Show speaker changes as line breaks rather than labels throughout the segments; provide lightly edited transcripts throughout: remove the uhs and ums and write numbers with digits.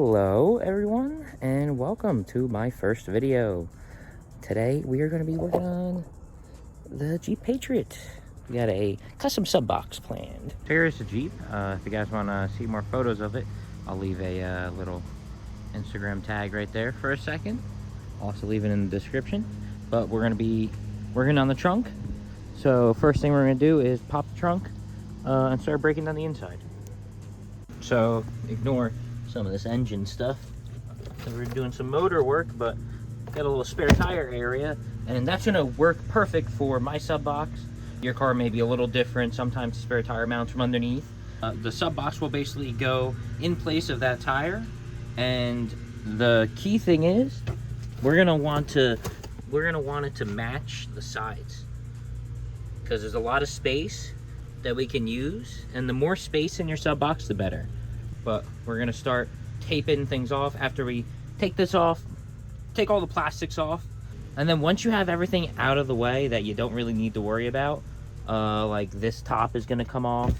Hello everyone, and welcome to my first video. Today we are going to be working on the Jeep Patriot. We got a custom sub box planned. Here is the Jeep. If you guys want to see more photos of it, I'll leave a little Instagram tag right there for a second. I'll also leave it in the description. But we're going to be working on the trunk. So first thing we're going to do is pop the trunk and start breaking down the inside. So ignore some of this engine stuff. So we're doing some motor work, but got a little spare tire area, and that's gonna work perfect for my sub box. Your car may be a little different. Sometimes the spare tire mounts from underneath. The sub box will basically go in place of that tire, and the key thing is we're gonna want it to match the sides, because there's a lot of space that we can use, and the more space in your sub box the better. But we're gonna start taping things off after we take this off, take all the plastics off, and then once you have everything out of the way that you don't really need to worry about, like this top is gonna come off,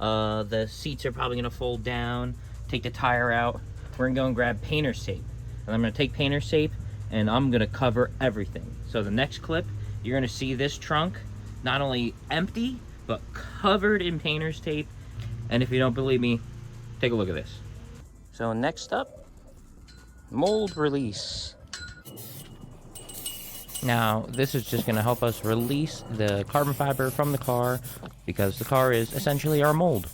the seats are probably gonna fold down, take the tire out, we're gonna go and grab painter's tape, and I'm gonna take painter's tape and I'm gonna cover everything. So the next clip, you're gonna see this trunk not only empty but covered in painter's tape. And if you don't believe me, take a look at this. So next up, mold release. Now this is just going to help us release the carbon fiber from the car, because the car is essentially our mold.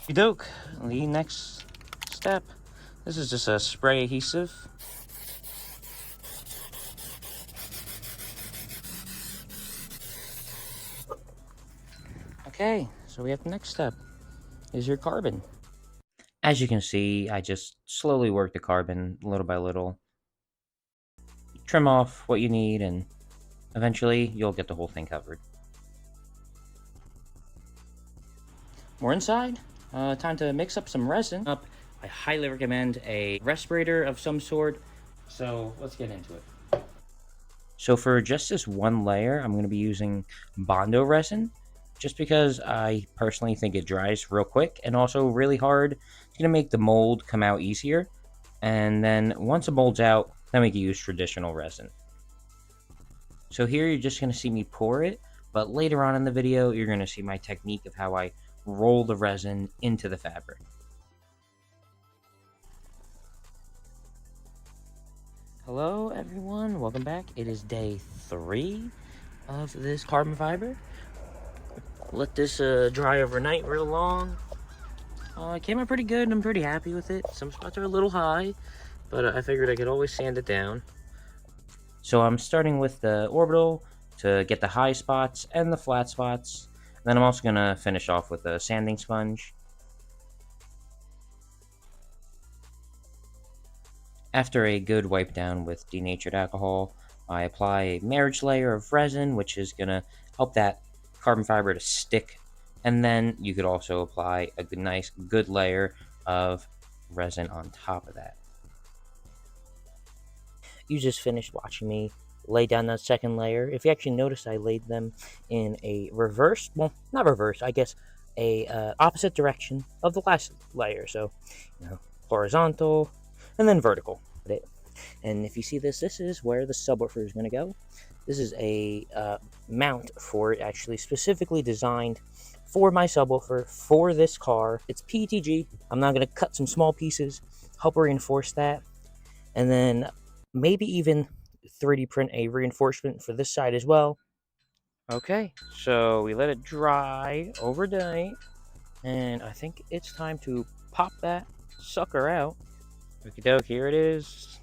Doke, the next step, this is just a spray adhesive. Okay, so we have the next step, is your carbon. As you can see, I just slowly work the carbon little by little. Trim off what you need, and eventually you'll get the whole thing covered. We're inside. Time to mix up some resin. I highly recommend a respirator of some sort, so let's get into it. So for just this one layer, I'm going to be using Bondo resin, just because I personally think it dries real quick and also really hard. It's going to make the mold come out easier. And then once the mold's out, then we can use traditional resin. So here you're just going to see me pour it, but later on in the video, you're going to see my technique of how I roll the resin into the fabric. Hello everyone, welcome back. It is day 3 of this carbon fiber. Let this dry overnight real long. It came out pretty good and I'm pretty happy with it. Some spots are a little high, but I figured I could always sand it down. So I'm starting with the orbital to get the high spots and the flat spots. Then I'm also going to finish off with a sanding sponge. After a good wipe down with denatured alcohol, I apply a marriage layer of resin, which is going to help that carbon fiber to stick. And then you could also apply a nice good layer of resin on top of that. You just finished watching me lay down that second layer. If you actually notice, I laid them in a reverse, well, not reverse, I guess a opposite direction of the last layer. So, horizontal and then vertical. And if you see this, this is where the subwoofer is going to go. This is a mount for it, actually specifically designed for my subwoofer, for this car. It's PETG. I'm now going to cut some small pieces, help reinforce that, and then maybe even 3D print a reinforcement for this side as well. Okay, so we let it dry overnight, and I think it's time to pop that sucker out. Okie doke, here it is.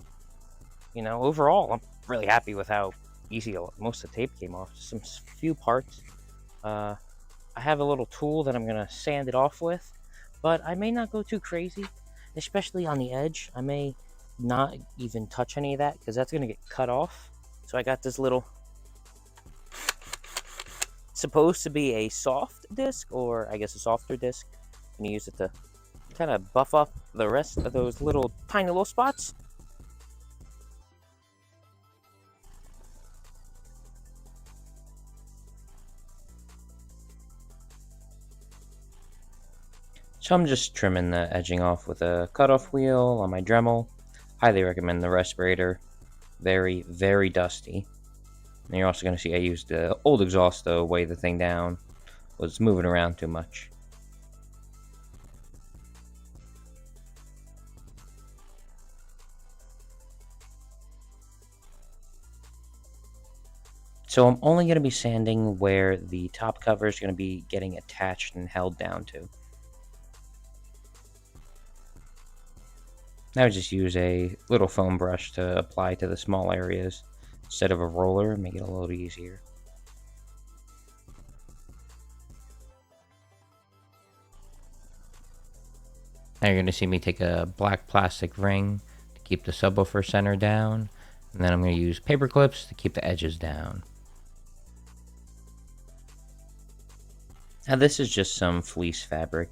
Overall, I'm really happy with how easy most of the tape came off. Just some few parts. I have a little tool that I'm going to sand it off with, but I may not go too crazy, especially on the edge. I may not even touch any of that, because that's going to get cut off. So I got this little, supposed to be a soft disc, or I guess a softer disc. I'm going to use it to kind of buff up the rest of those tiny little spots. So I'm just trimming the edging off with a cutoff wheel on my Dremel. Highly recommend the respirator. Very, very dusty. And you're also going to see I used the old exhaust to weigh the thing down. Was moving around too much. So I'm only going to be sanding where the top cover is going to be getting attached and held down to. I would just use a little foam brush to apply to the small areas instead of a roller, make it a little easier. Now you're going to see me take a black plastic ring to keep the subwoofer center down, and then I'm going to use paper clips to keep the edges down. Now this is just some fleece fabric,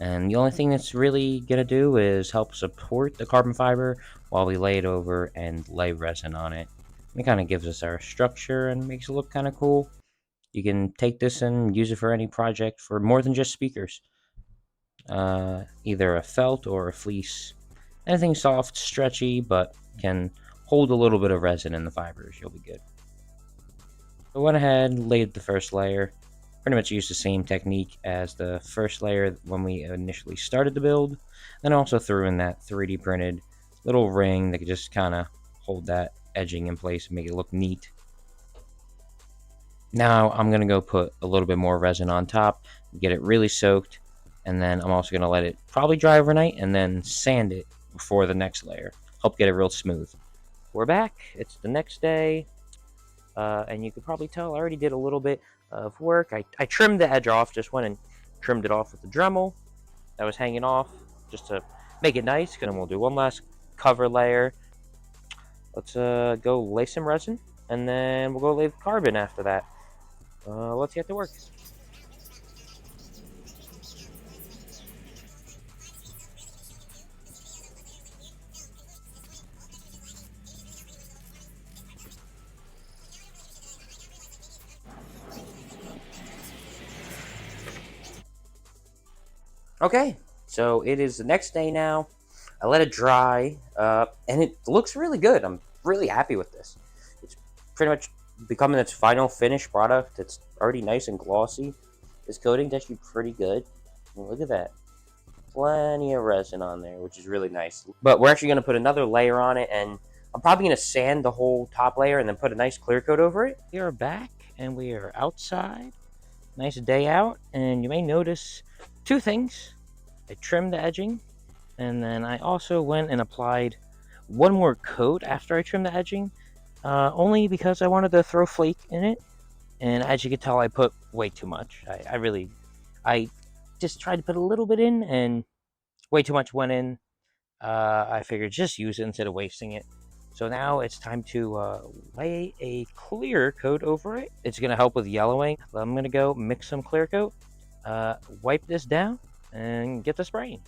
and the only thing that's really going to do is help support the carbon fiber while we lay it over and lay resin on it. It kind of gives us our structure and makes it look kind of cool. You can take this and use it for any project for more than just speakers. Either a felt or a fleece. Anything soft, stretchy, but can hold a little bit of resin in the fibers. You'll be good. I went ahead and laid the first layer. Pretty much used the same technique as the first layer when we initially started the build. Then also threw in that 3D printed little ring that could just kind of hold that edging in place and make it look neat. Now I'm going to go put a little bit more resin on top, get it really soaked, and then I'm also going to let it probably dry overnight and then sand it before the next layer. Help get it real smooth. We're back. It's the next day, and you could probably tell I already did a little bit of work. I trimmed the edge off, just went and trimmed it off with the Dremel that was hanging off just to make it nice. And then we'll do one last cover layer. Let's go lay some resin, and then we'll go lay the carbon after that. Let's get to work. Okay, so it is the next day now. I let it dry, and it looks really good. I'm really happy with this. It's pretty much becoming its final finished product. It's already nice and glossy. This coating's actually pretty good. Look at that. Plenty of resin on there, which is really nice. But we're actually going to put another layer on it, and I'm probably going to sand the whole top layer and then put a nice clear coat over it. We are back, and we are outside. Nice day out, and you may notice two things. I trimmed the edging, and then I also went and applied one more coat after I trimmed the edging, only because I wanted to throw flake in it. And as you can tell, I put way too much. I just tried to put a little bit in, and way too much went in. I figured just use it instead of wasting it. So now it's time to lay a clear coat over it. It's going to help with yellowing. I'm going to go mix some clear coat, wipe this down, and get the spraying.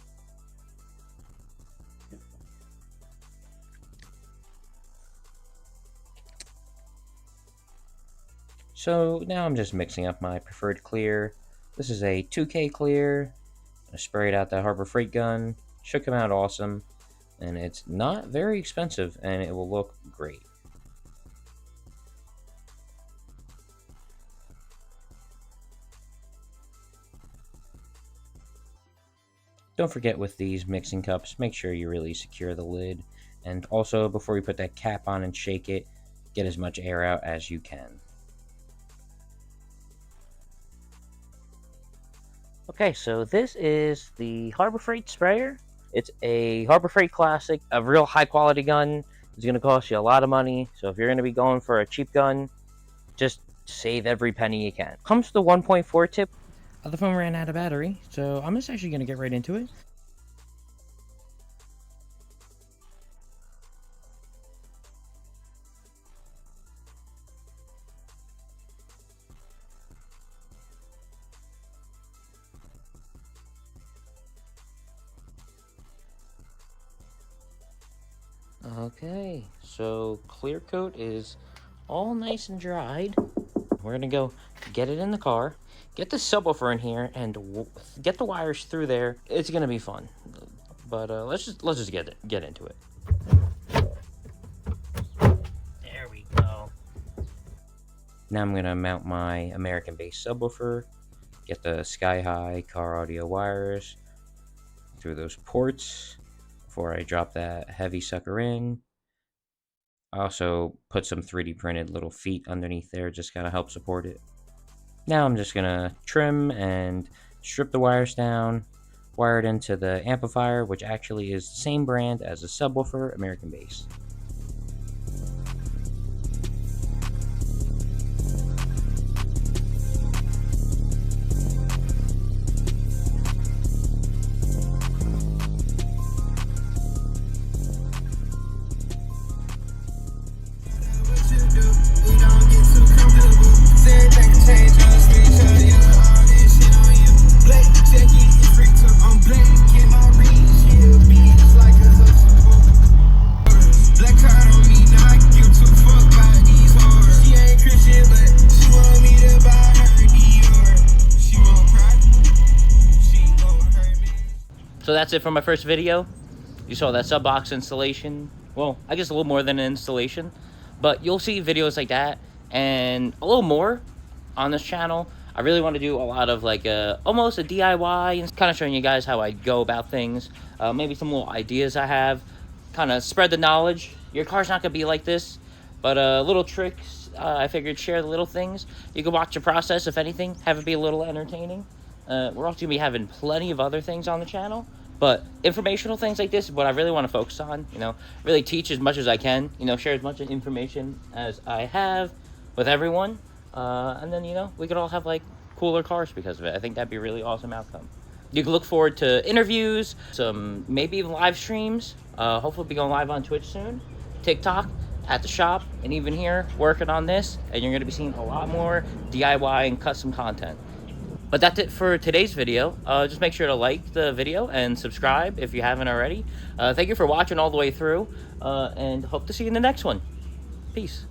So now I'm just mixing up my preferred clear. This is a 2K clear. I sprayed out the Harbor Freight gun. Shook them out awesome. And it's not very expensive, and it will look great. Don't forget with these mixing cups, make sure you really secure the lid. And also, before you put that cap on and shake it, get as much air out as you can. Okay, so this is the Harbor Freight sprayer. It's a Harbor Freight classic, a real high quality gun. It's going to cost you a lot of money. So if you're going to be going for a cheap gun, just save every penny you can. Comes to the 1.4 tip. The phone ran out of battery, so I'm just actually going to get right into it. Okay, so clear coat is all nice and dried. We're gonna go get it in the car, get the subwoofer in here, and get the wires through there. It's gonna be fun. But let's just get into it. There we go. Now I'm gonna mount my American-based subwoofer. Get the skyhighcaraudio wires through those ports before I drop that heavy sucker in. I also put some 3D printed little feet underneath there, just kind of help support it. Now I'm just gonna trim and strip the wires down, wire it into the amplifier, which actually is the same brand as the subwoofer, American-based. So that's it for my first video. You saw that sub box installation. Well, I guess a little more than an installation, but you'll see videos like that and a little more on this channel. I really want to do a lot of like almost a DIY and kind of showing you guys how I go about things. Maybe some little ideas I have, kind of spread the knowledge. Your car's not gonna be like this, but little tricks. I figured share the little things. You can watch the process, if anything, have it be a little entertaining. We're also gonna be having plenty of other things on the channel, but informational things like this is what I really want to focus on. You know, really teach as much as I can. You know, share as much information as I have with everyone, and then, you know, we could all have like cooler cars because of it. I think that'd be a really awesome outcome. You can look forward to interviews, some maybe even live streams. Hopefully, be going live on Twitch soon, TikTok, at the shop, and even here working on this. And you're going to be seeing a lot more DIY and custom content. But that's it for today's video. Just make sure to like the video and subscribe if you haven't already. Thank you for watching all the way through, and hope to see you in the next one. Peace.